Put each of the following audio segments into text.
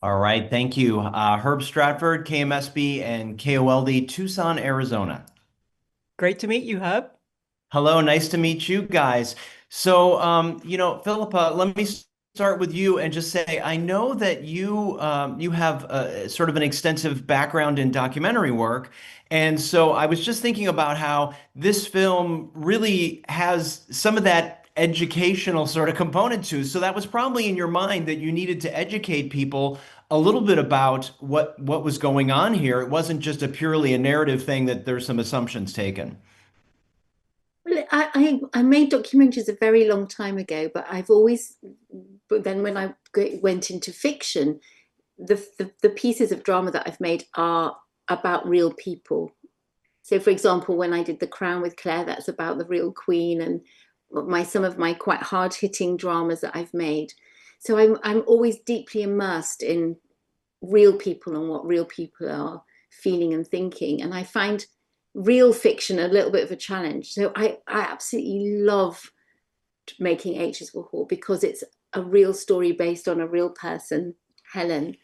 All right, thank you. Herb Stratford, KMSB and KOLD, Tucson, Arizona. Great to meet you, Herb. Hello, nice to meet you guys. Philippa, let me start with you and just say I know that you have sort of an extensive background in documentary work, and so I was just thinking about how this film really has some of that educational sort of component to. So that was probably in your mind that you needed to educate people a little bit about what was going on here. It wasn't just a purely a narrative thing that there's some assumptions taken. Well, I made documentaries a very long time ago, but I've always, but then when went into fiction, the pieces of drama that I've made are about real people. So, for example, when I did The Crown with Claire, that's about the real Queen, and some of my quite hard hitting dramas that I've made. So I'm always deeply immersed in real people and what real people are feeling and thinking. And I find real fiction a little bit of a challenge. So I absolutely love making H's Will Hall because it's a real story based on a real person, Helen,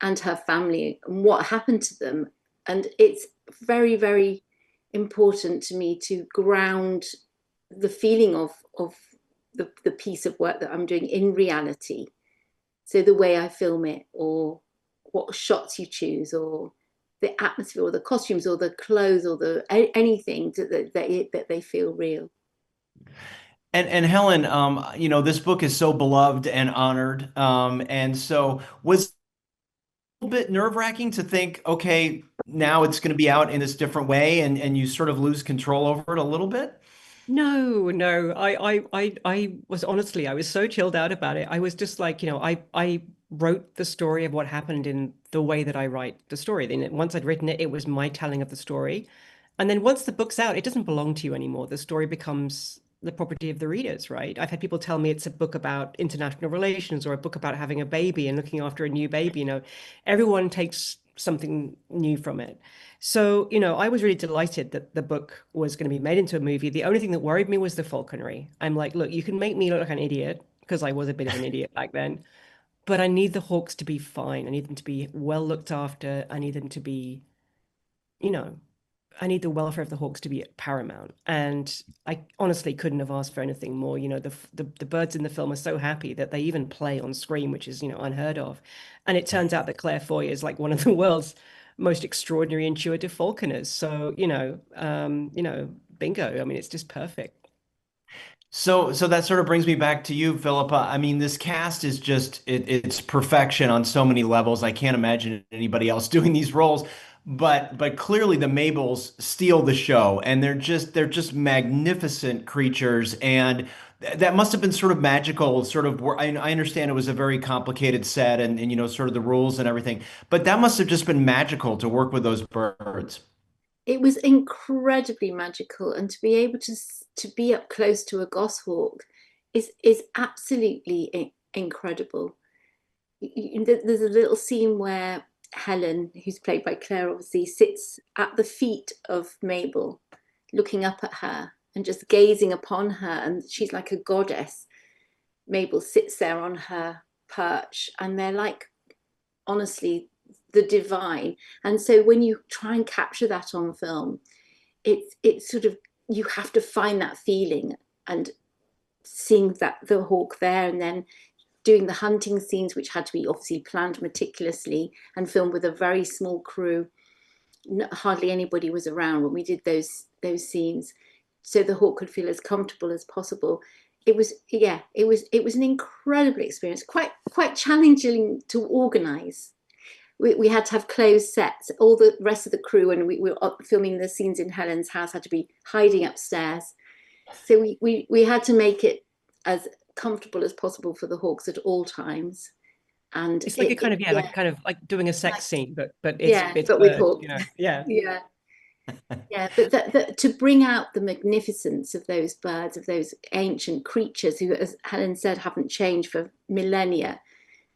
and her family and what happened to them. And it's very, very important to me to ground the feeling of the piece of work that I'm doing in reality. So the way I film it, or what shots you choose, or the atmosphere, or the costumes, or the clothes, or anything that they feel real. And Helen, this book is so beloved and honored. And so was it a little bit nerve-wracking to think, okay, now it's going to be out in this different way and you sort of lose control over it a little bit? No, no. I was honestly, I was so chilled out about it. I was just like, I wrote the story of what happened in the way that I write the story. Then once I'd written it, it was my telling of the story. And then once the book's out, it doesn't belong to you anymore. The story becomes the property of the readers, right? I've had people tell me it's a book about international relations or a book about having a baby and looking after a new baby. Everyone takes something new from it. So, I was really delighted that the book was going to be made into a movie. The only thing that worried me was the falconry. I'm like, look, you can make me look like an idiot because I was a bit of an idiot back then, but I need the hawks to be fine. I need them to be well looked after. I need them to be, you know, I need the welfare of the hawks to be paramount. And I honestly couldn't have asked for anything more. The birds in the film are so happy that they even play on screen, which is, unheard of. And it turns out that Claire Foy is like one of the world's most extraordinary intuitive falconers. So, bingo. I mean, it's just perfect. So that sort of brings me back to you, Philippa. I mean, this cast is just it's perfection on so many levels. I can't imagine anybody else doing these roles. But clearly the Mabels steal the show and they're just magnificent creatures and that must have been sort of magical, sort of I understand it was a very complicated set and sort of the rules and everything, but that must have just been magical to work with those birds. It was incredibly magical, and to be able to be up close to a goshawk is absolutely incredible. There's a little scene where Helen, who's played by Claire, obviously sits at the feet of Mabel, looking up at her and just gazing upon her, and she's like a goddess. Mabel sits there on her perch, and they're like, honestly, the divine. And so when you try and capture that on film, it's sort of, you have to find that feeling, and seeing that the hawk there, and then doing the hunting scenes, which had to be obviously planned meticulously and filmed with a very small crew. Hardly anybody was around when we did those scenes, so the hawk could feel as comfortable as possible. It was, yeah, it was an incredible experience, quite challenging to organize. We had to have closed sets. All the rest of the crew, and we were filming the scenes in Helen's house, had to be hiding upstairs. So we had to make it as comfortable as possible for the hawks at all times. And It's like a kind of, yeah, yeah, like kind of like doing a sex like, scene, but it's yeah, it's but with birds, hawks. yeah. Yeah, yeah. But to bring out the magnificence of those birds, of those ancient creatures who, as Helen said, haven't changed for millennia,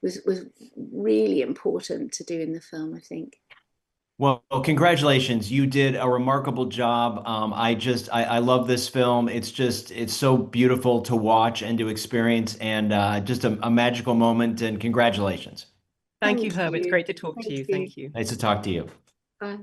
was really important to do in the film, I think. Well, congratulations. You did a remarkable job. I love this film. It's so beautiful to watch and to experience and just a magical moment and congratulations. Thank you, Herb. It's you. great to talk to Thank you. you. Thank you. Nice to talk to you. Bye.